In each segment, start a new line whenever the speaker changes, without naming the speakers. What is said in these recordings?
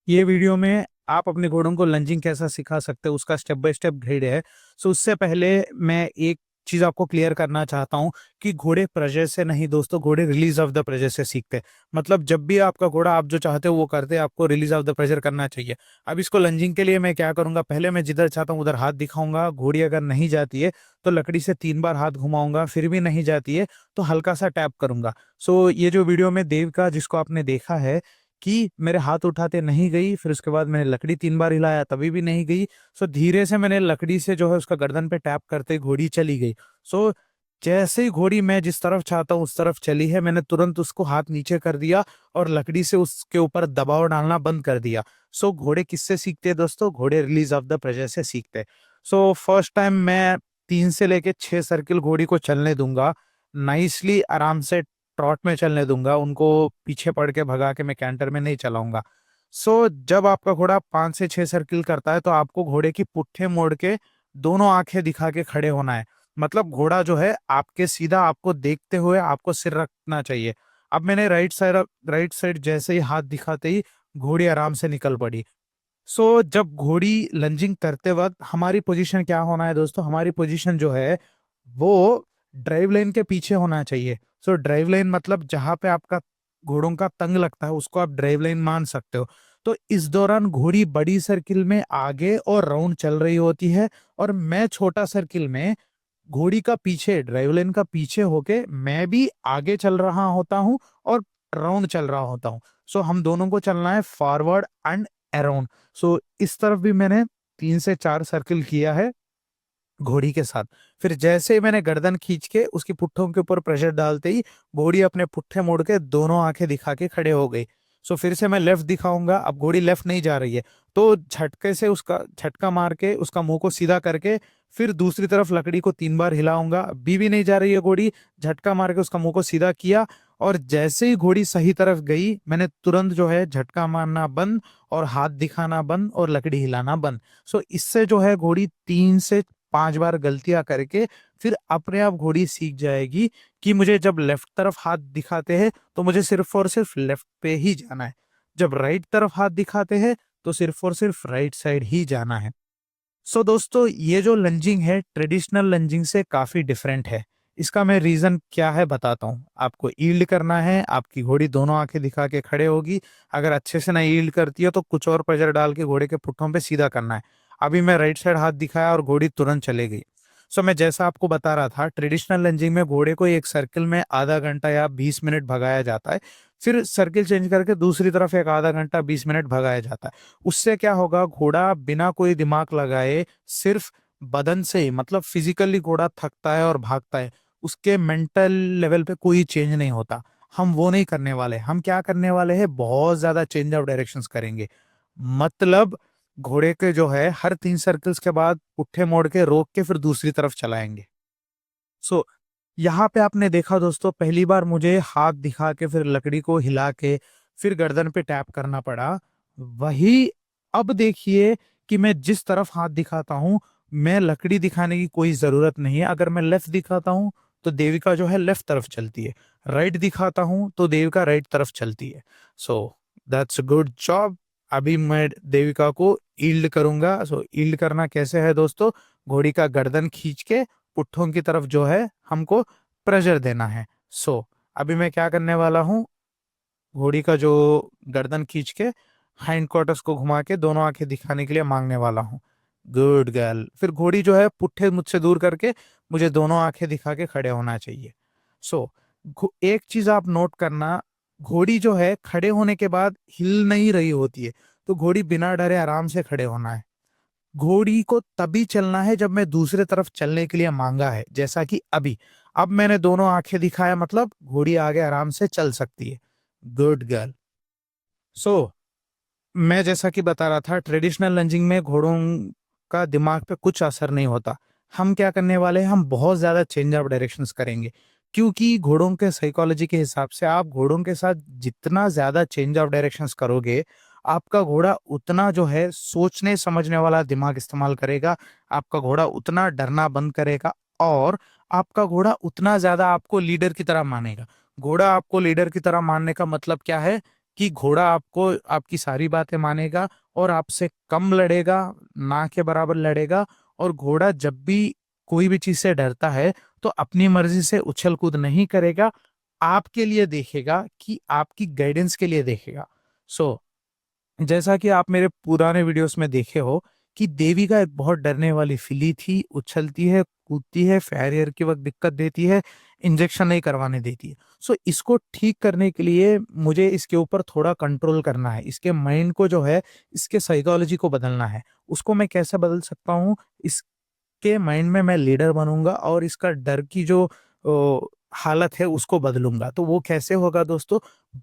ये वीडियो में आप अपने घोड़ों को लंजिंग कैसा सिखा सकते हो उसका स्टेप बाय स्टेप गाइड है। सो उससे पहले मैं एक चीज आपको क्लियर करना चाहता हूँ कि घोड़े प्रेशर से नहीं दोस्तों, घोड़े रिलीज ऑफ द प्रेशर से सीखते हैं। मतलब जब भी आपका घोड़ा आप जो चाहते हो वो करते हैं, आपको रिलीज ऑफ द प्रेशर करना चाहिए। अब इसको लंजिंग के लिए मैं क्या करूंगा, पहले मैं जिधर चाहता हूँ उधर हाथ दिखाऊंगा। घोड़ी अगर नहीं जाती है तो लकड़ी से 3 बार हाथ घुमाऊंगा, फिर भी नहीं जाती है तो हल्का सा टैप करूंगा। सो ये जो वीडियो में देव का जिसको आपने देखा है कि मेरे हाथ उठाते नहीं गई, फिर उसके बाद मैंने लकड़ी 3 बार हिलाया तभी भी नहीं गई। सो धीरे से मैंने लकड़ी से जो है उसका गर्दन पे टैप करते घोड़ी चली गई। सो जैसे ही घोड़ी मैं जिस तरफ चाहता हूँ उस तरफ चली है, मैंने तुरंत उसको हाथ नीचे कर दिया और लकड़ी से उसके ऊपर दबाव डालना बंद कर दिया। सो घोड़े किससे सीखते हैं दोस्तों? घोड़े रिलीज ऑफ द प्रेशर से सीखते हैं। सो फर्स्ट टाइम मैं 3 से लेके 6 सर्किल घोड़ी को चलने दूंगा, नाइसली आराम से ट्रॉट में चलने दूंगा। उनको पीछे पड़ के भगा के मैं कैंटर में नहीं चलाऊंगा। सो जब आपका घोड़ा 5 से 6 सर्किल करता है तो आपको घोड़े की पुट्ठे मोड़ के दोनों आंखें दिखा के खड़े होना है। मतलब घोड़ा जो है आपके सीधा आपको देखते हुए आपको सिर रखना चाहिए। अब मैंने राइट साइड जैसे ही हाथ दिखाते ही घोड़ी आराम से निकल पड़ी। सो जब घोड़ी लंजिंग करते वक्त हमारी पोजीशन क्या होना है दोस्तों? हमारी पोजीशन जो है वो ड्राइव लाइन के पीछे होना चाहिए। सो ड्राइव लाइन मतलब जहां पे आपका घोड़ों का तंग लगता है उसको आप ड्राइव लाइन मान सकते हो। तो इस दौरान घोड़ी बड़ी सर्किल में आगे और राउंड चल रही होती है, और मैं छोटा सर्किल में घोड़ी का पीछे ड्राइव लाइन का पीछे होके मैं भी आगे चल रहा होता हूँ और राउंड चल रहा होता हूँ। सो हम दोनों को चलना है फॉरवर्ड एंड अराउंड। सो इस तरफ भी मैंने 3 से 4 सर्किल किया है घोड़ी के साथ। फिर जैसे ही मैंने गर्दन खींच के उसकी पुट्ठों के ऊपर प्रेशर डालते ही घोड़ी अपने पुट्ठे मोड़ के दोनों आंखें दिखा के खड़े हो गई। सो फिर से मैं लेफ्ट दिखाऊंगा। अब घोड़ी लेफ्ट नहीं जा रही है तो झटके से उसका झटका मार के उसका मुंह को सीधा करके फिर दूसरी तरफ लकड़ी को 3 बार हिलाऊंगा। अभी भी नहीं जा रही है घोड़ी, झटका मार के उसका मुंह को सीधा किया, और जैसे ही घोड़ी सही तरफ गई मैंने तुरंत जो है झटका मारना बंद और हाथ दिखाना बंद और लकड़ी हिलाना बंद। सो इससे जो है घोड़ी 3 से 5 बार गलतियां करके फिर अपने आप घोड़ी सीख जाएगी कि मुझे जब लेफ्ट तरफ हाथ दिखाते हैं तो मुझे सिर्फ और सिर्फ लेफ्ट पे ही जाना है, जब राइट तरफ हाथ दिखाते हैं तो सिर्फ और सिर्फ राइट साइड ही जाना है। सो दोस्तों ये जो लंजिंग है ट्रेडिशनल लंजिंग से काफी डिफरेंट है। इसका मैं रीजन क्या है बताता हूँ। आपको ईल्ड करना है, आपकी घोड़ी दोनों आंखें दिखा के खड़े होगी। अगर अच्छे से नहीं ईल्ड करती है तो कुछ और प्रेशर डाल के घोड़े के पुट्ठों पे सीधा करना है। अभी मैं राइट साइड हाथ दिखाया और घोड़ी तुरंत चले गई। सो मैं जैसा आपको बता रहा था, ट्रेडिशनल लंजिंग में घोड़े को एक सर्किल में आधा घंटा या 20 मिनट भगाया जाता है, फिर सर्किल चेंज करके दूसरी तरफ एक आधा घंटा 20 मिनट भगाया जाता है। उससे क्या होगा, घोड़ा बिना कोई दिमाग लगाए सिर्फ बदन से ही, मतलब फिजिकली घोड़ा थकता है और भागता है, उसके मेंटल लेवल पे कोई चेंज नहीं होता। हम वो नहीं करने वाले। हम क्या करने वाले हैं, बहुत ज्यादा चेंज ऑफ डायरेक्शंस करेंगे। मतलब घोड़े के जो है हर 3 सर्कल्स के बाद पुट्ठे मोड़ के रोक के फिर दूसरी तरफ चलाएंगे। सो यहाँ पे आपने देखा दोस्तों, पहली बार मुझे हाथ दिखा के फिर लकड़ी को हिला के फिर गर्दन पे टैप करना पड़ा। वही अब देखिए कि मैं जिस तरफ हाथ दिखाता हूँ मैं लकड़ी दिखाने की कोई जरूरत नहीं है। अगर मैं लेफ्ट दिखाता हूँ तो देविका जो है लेफ्ट तरफ चलती है, राइट दिखाता हूँ तो देविका राइट तरफ चलती है। So that's good job. अभी मैं देविका को ईल्ड करूंगा। सो ईल्ड करना कैसे है दोस्तों, घोड़ी का गर्दन खींच के पुट्ठों की तरफ जो है हमको प्रेशर देना है। सो अभी मैं क्या करने वाला हूँ, घोड़ी का जो गर्दन खींच के हाइंड क्वार्टर्स को घुमा के दोनों आंखें दिखाने के लिए मांगने वाला हूँ। Good girl. फिर घोड़ी जो है पुट्ठे मुझसे दूर करके मुझे दोनों आंखें दिखा के खड़े होना चाहिए। सो एक चीज आप नोट करना, घोड़ी जो है खड़े होने के बाद हिल नहीं रही होती है, तो घोड़ी बिना डरे आराम से खड़े होना है। घोड़ी को तभी चलना है जब मैं दूसरे तरफ चलने के लिए मांगा है, जैसा कि अभी। अब मैंने दोनों आंखें दिखाया मतलब घोड़ी आगे आराम से चल सकती है। Good girl. सो मैं जैसा कि बता रहा था, ट्रेडिशनल लंजिंग में घोड़ों का दिमाग पे कुछ असर नहीं होता। हम क्या करने वाले हैं, हम बहुत ज्यादा चेंज ऑफ डायरेक्शंस करेंगे, क्योंकि घोड़ों के साइकोलॉजी के हिसाब से आप घोड़ों के साथ जितना ज्यादा चेंज ऑफ डायरेक्शंस करोगे आपका घोड़ा उतना जो है सोचने समझने वाला दिमाग इस्तेमाल करेगा, आपका घोड़ा उतना डरना बंद करेगा, और आपका घोड़ा उतना ज्यादा आपको लीडर की तरह मानेगा। घोड़ा आपको लीडर की तरह मानने का मतलब क्या है कि घोड़ा आपको आपकी सारी बातें मानेगा और आपसे कम लड़ेगा, ना के बराबर लड़ेगा। और घोड़ा जब भी कोई भी चीज से डरता है तो अपनी मर्जी से उछल कूद नहीं करेगा, आपके लिए देखेगा, कि आपकी गाइडेंस के लिए देखेगा। सो जैसा कि आप मेरे पुराने वीडियोस में देखे हो कि देविका एक बहुत डरने वाली फिली थी, उछलती है, कूदती है, फैरियर के वक्त दिक्कत देती है, इंजेक्शन नहीं करवाने देती है। सो इसको ठीक करने के लिए मुझे इसके ऊपर थोड़ा कंट्रोल करना है, इसके माइंड को जो है, इसके साइकोलॉजी को बदलना है। उसको मैं कैसे बदल सकता हूँ? के माइंड में मैं लीडर बनूंगा और इसका डर की जो हालत है उसको बदलूंगा। तो वो कैसे होगा दोस्तों?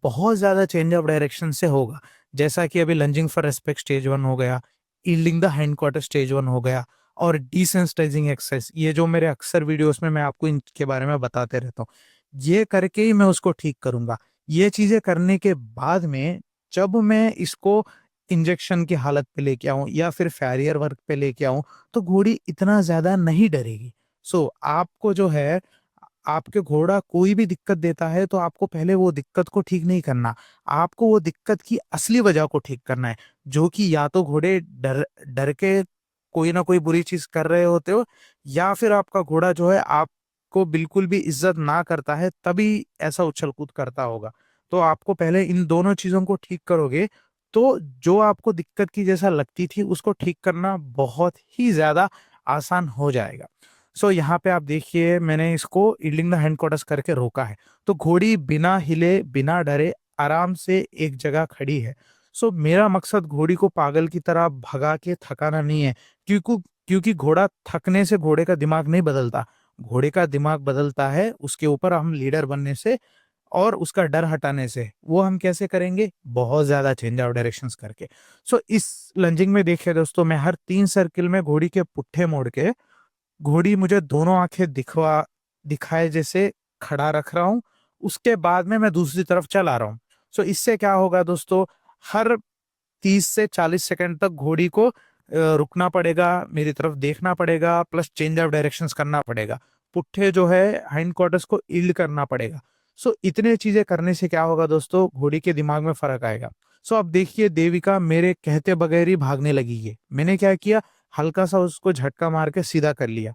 बहुत ज्यादा चेंज ऑफ डायरेक्शन से होगा। जैसा कि अभी लंजिंग फॉर रेस्पेक्ट स्टेज 1 हो गया, yielding the hand quarter stage 1 हो गया, और डिसेंसिटाइजिंग एक्सरसाइज, ये जो मेरे अक्सर वीडियोस में मैं आपको इनके बारे में बताते रहता हूँ, ये करके ही मैं उसको ठीक करूंगा। ये चीजें करने के बाद में जब मैं इसको इंजेक्शन की हालत पे लेके आऊं या फिर फैरियर वर्क पे लेके आऊं, तो घोड़ी इतना ज्यादा नहीं डरेगी। आपको जो है, आपके घोड़ा कोई भी दिक्कत देता है तो आपको पहले वो दिक्कत को ठीक नहीं करना, आपको वो दिक्कत की असली वजह को ठीक करना है, जो कि या तो घोड़े डर डर के कोई ना कोई बुरी चीज कर रहे होते हो, या फिर आपका घोड़ा जो है आपको बिल्कुल भी इज्जत ना करता है तभी ऐसा उछल कूद करता होगा। तो आपको पहले इन दोनों चीजों को ठीक करोगे तो जो आपको दिक्कत की जैसा लगती थी उसको ठीक करना बहुत ही ज्यादा आसान हो जाएगा। यहाँ पे आप देखिए, मैंने इसको ईल्डिंग द हैंड क्वार्टर्स करके रोका है, तो घोड़ी बिना हिले बिना डरे आराम से एक जगह खड़ी है। मेरा मकसद घोड़ी को पागल की तरह भगा के थकाना नहीं है, क्योंकि क्योंकि घोड़ा थकने से घोड़े का दिमाग नहीं बदलता। घोड़े का दिमाग बदलता है उसके ऊपर हम लीडर बनने से और उसका डर हटाने से। वो हम कैसे करेंगे? बहुत ज्यादा चेंज ऑफ डायरेक्शंस करके। इस लंजिंग में देखिए दोस्तों, मैं हर 3 सर्किल में घोड़ी के पुट्ठे मोड़ के, घोड़ी मुझे दोनों आंखें दिखाए जैसे खड़ा रख रहा हूं, उसके बाद में मैं दूसरी तरफ चला रहा हूँ। इससे क्या होगा दोस्तों, हर 30 से 40 सेकंड तक घोड़ी को रुकना पड़ेगा, मेरी तरफ देखना पड़ेगा, प्लस चेंज ऑफ डायरेक्शंस करना पड़ेगा, पुट्ठे जो है हाइंड क्वार्टर्स को ईल्ड करना पड़ेगा। इतने चीजें करने से क्या होगा दोस्तों, घोड़ी के दिमाग में फर्क आएगा। अब देखिए, देविका मेरे कहते बगैर ही भागने लगी है। मैंने क्या किया, हल्का सा उसको झटका मार के सीधा कर लिया।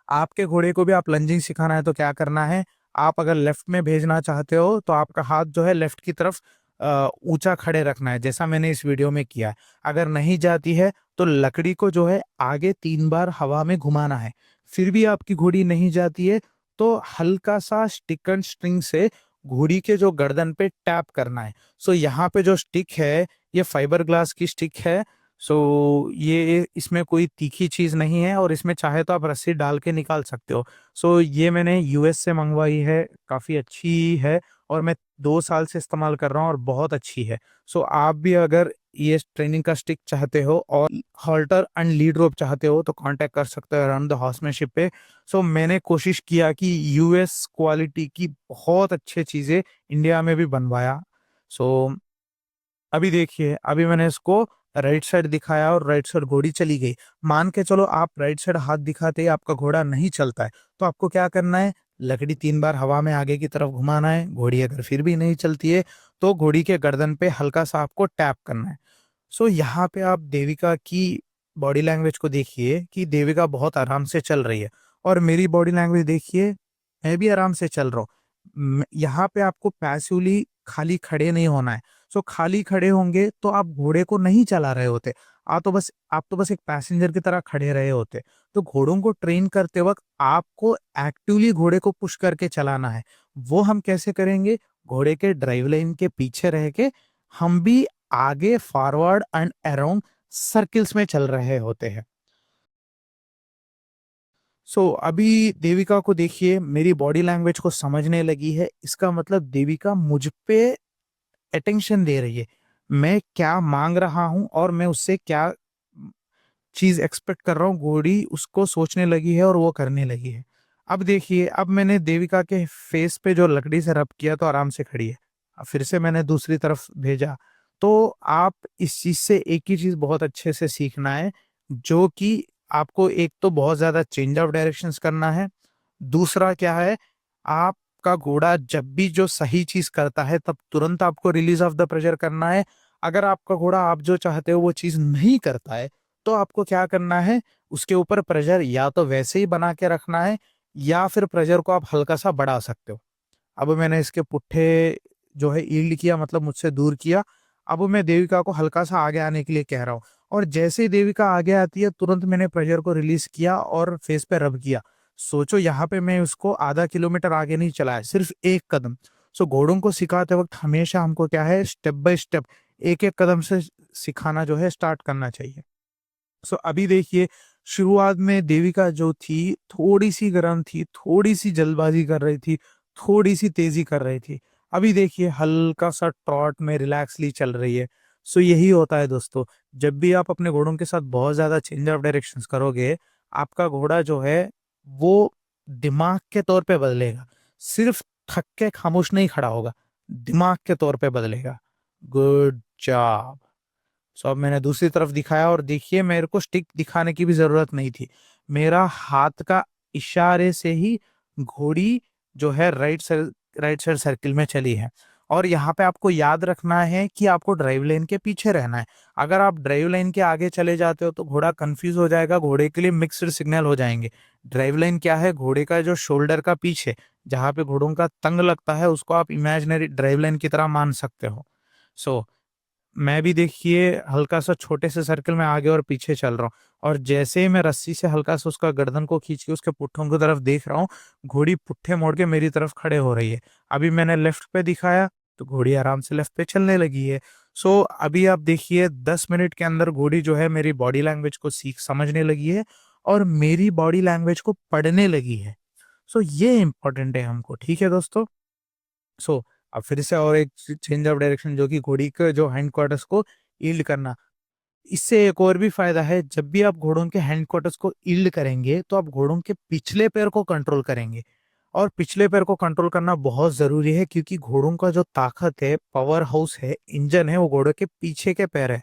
आपके घोड़े को भी आप लंजिंग सिखाना है तो क्या करना है, आप अगर लेफ्ट में भेजना चाहते हो तो आपका हाथ जो है लेफ्ट की तरफ ऊंचा खड़े रखना है, जैसा मैंने इस वीडियो में किया है। अगर नहीं जाती है तो लकड़ी को जो है आगे 3 बार हवा में घुमाना है। फिर भी आपकी घोड़ी नहीं जाती है तो हल्का सा स्टिक एंड स्ट्रिंग से घोड़ी के जो गर्दन पे टैप करना है। यहाँ पे जो स्टिक है, ये फाइबर ग्लास की स्टिक है। ये इसमें कोई तीखी चीज नहीं है और इसमें चाहे तो आप रस्सी डाल के निकाल सकते हो। ये मैंने यूएस से मंगवाई है, काफी अच्छी है और मैं 2 साल से इस्तेमाल कर रहा हूँ और बहुत अच्छी है। आप भी अगर ये ट्रेनिंग का स्टिक चाहते हो और हॉल्टर एंड लीड रोप चाहते हो तो कांटेक्ट कर सकते हो अराउंड द हॉर्समैनशिप पे। मैंने कोशिश किया कि यूएस क्वालिटी की बहुत अच्छी चीजें इंडिया में भी बनवाया। सो अभी देखिए, अभी मैंने इसको राइट साइड दिखाया और राइट साइड घोड़ी चली गई। मान के चलो आप राइट साइड हाथ दिखाते ही आपका घोड़ा नहीं चलता है, तो आपको क्या करना है, लकड़ी 3 बार हवा में आगे की तरफ घुमाना है। घोड़ी अगर फिर भी नहीं चलती है तो घोड़ी के गर्दन पे हल्का सा आपको टैप करना है। यहाँ पे आप देविका की बॉडी लैंग्वेज को देखिए कि देविका बहुत आराम से चल रही है, और मेरी बॉडी लैंग्वेज देखिए, मैं भी आराम से चल रहा हूँ। यहाँ पे आपको पैसिवली खाली खड़े नहीं होना है। खाली खड़े होंगे तो आप घोड़े को नहीं चला रहे होते, आप तो बस एक पैसेंजर की तरह खड़े रहे होते। तो घोड़ों को ट्रेन करते वक्त आपको एक्टिवली घोड़े को पुश करके चलाना है। वो हम कैसे करेंगे, घोड़े के ड्राइव लाइन के पीछे रह के हम भी आगे फॉरवर्ड एंड अराउंड सर्किल्स में चल रहे होते हैं। अभी देविका को देखिए, मेरी बॉडी लैंग्वेज को समझने लगी है, इसका मतलब देविका मुझ पे अटेंशन दे रही है। मैं क्या मांग रहा हूं और मैं उससे क्या चीज एक्सपेक्ट कर रहा हूँ, घोड़ी उसको सोचने लगी है और वो करने लगी है। अब देखिए, अब मैंने देविका के फेस पे जो लकड़ी से रब किया तो आराम से खड़ी है। अब फिर से मैंने दूसरी तरफ भेजा। तो आप इस चीज से एक ही चीज बहुत अच्छे से सीखना है, जो कि आपको एक तो बहुत ज्यादा चेंज ऑफ डायरेक्शंस करना है। दूसरा क्या है, आप आपका घोड़ा जब भी जो सही चीज करता है तब तुरंत आपको रिलीज ऑफ द प्रेशर करना है। अगर आपका घोड़ा आप जो चाहते हो वो चीज नहीं करता है तो आपको क्या करना है, उसके ऊपर प्रेशर या तो वैसे ही बना के रखना है या फिर प्रेशर को आप हल्का सा बढ़ा सकते हो। अब मैंने इसके पुट्ठे जो है ईल्ड किया, मतलब मुझसे दूर किया। अब मैं देविका को हल्का सा आगे आने के लिए कह रहा हूँ, और जैसे ही देविका आगे आती है तुरंत मैंने प्रेशर को रिलीज किया और फेस पे रब किया। सोचो यहाँ पे मैं उसको आधा किलोमीटर आगे नहीं चलाया, सिर्फ एक कदम। सो घोड़ों को सिखाते वक्त हमेशा हमको क्या है, स्टेप बाय स्टेप एक एक कदम से सिखाना जो है स्टार्ट करना चाहिए। सो अभी देखिए, शुरुआत में देविका जो थी थोड़ी सी गर्म थी, थोड़ी सी जल्दबाजी कर रही थी, थोड़ी सी तेजी कर रही थी। अभी देखिए हल्का सा ट्रॉट में रिलैक्सली चल रही है। सो यही होता है दोस्तों, जब भी आप अपने घोड़ों के साथ बहुत ज्यादा चेंज ऑफ डायरेक्शंस करोगे, आपका घोड़ा जो है वो दिमाग के तौर पे बदलेगा। सिर्फ थक के खामोश नहीं खड़ा होगा, दिमाग के तौर पे बदलेगा। Good job. सो अब मैंने दूसरी तरफ दिखाया और देखिए मेरे को स्टिक दिखाने की भी जरूरत नहीं थी। मेरा हाथ का इशारे से ही घोड़ी जो है राइट साइड सर्किल में चली है। और यहाँ पे आपको याद रखना है कि आपको ड्राइव लाइन के पीछे रहना है। अगर आप ड्राइव लाइन के आगे चले जाते हो तो घोड़ा कंफ्यूज हो जाएगा, घोड़े के लिए मिक्स्ड सिग्नल हो जाएंगे। ड्राइव लाइन क्या है, घोड़े का जो शोल्डर का पीछे जहाँ पे घोड़ों का तंग लगता है उसको आप इमेजिनरी ड्राइव लाइन की तरह मान सकते हो। सो मैं भी देखिए हल्का सा छोटे से सर्कल में आगे और पीछे चल रहा हूँ, और जैसे ही मैं रस्सी से हल्का सा उसका गर्दन को खींच के उसके पुट्ठों की तरफ देख रहा हूँ, घोड़ी पुट्ठे मोड़ के मेरी तरफ खड़े हो रही है। अभी मैंने लेफ्ट पे दिखाया तो घोड़ी आराम से लेफ्ट पे चलने लगी है। सो अभी आप देखिए 10 मिनट के अंदर घोड़ी जो है मेरी बॉडी लैंग्वेज को सीख समझने लगी है और मेरी बॉडी लैंग्वेज को पढ़ने लगी है। सो ये इंपॉर्टेंट है हमको, ठीक है दोस्तों। सो अब फिर से और एक चेंज ऑफ डायरेक्शन, जो कि घोड़ी के जो हैंड क्वार्टर्स को ईल्ड करना। इससे एक और भी फायदा है, जब भी आप घोड़ों के हैंड क्वार्टर्स को ईल्ड करेंगे तो आप घोड़ों के पिछले पैर को कंट्रोल करेंगे। और पिछले पैर को कंट्रोल करना बहुत जरूरी है क्योंकि घोड़ों का जो ताकत है, पावर हाउस है, इंजन है, वो घोड़े के पीछे के पैर है।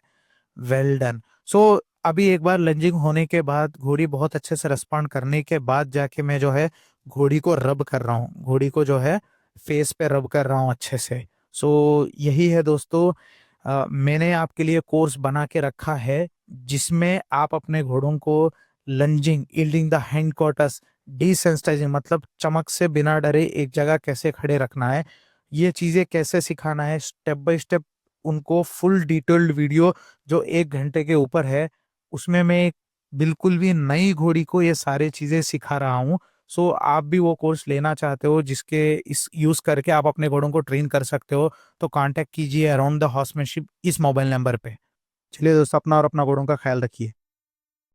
Well done. सो अभी एक बार लंजिंग होने के बाद, घोड़ी बहुत अच्छे से रिस्पॉन्ड करने के बाद जाके मैं जो है घोड़ी को रब कर रहा हूँ, घोड़ी को जो है फेस पे रब कर रहा हूँ अच्छे से। सो यही है दोस्तों, मैंने आपके लिए कोर्स बना के रखा है जिसमें आप अपने घोड़ों को lunging, yielding the hand quarters, desensitising मतलब चमक से बिना डरे एक जगह कैसे खड़े रखना है, ये चीजें कैसे सिखाना है, स्टेप बाय स्टेप उनको फुल डिटेल्ड वीडियो जो 1 घंटे के ऊपर है, उसमें मैं एक बिल्कुल भी नई घोड़ी को ये सारी चीजें सिखा रहा हूँ। सो आप भी वो कोर्स लेना चाहते हो जिसके इस यूज करके आप अपने घोड़ों को ट्रेन कर सकते हो, तो कांटेक्ट कीजिए अराउंड द हॉर्समैनशिप इस मोबाइल नंबर पे। चलिए दोस्तों, अपना और अपना घोड़ों का ख्याल रखिए।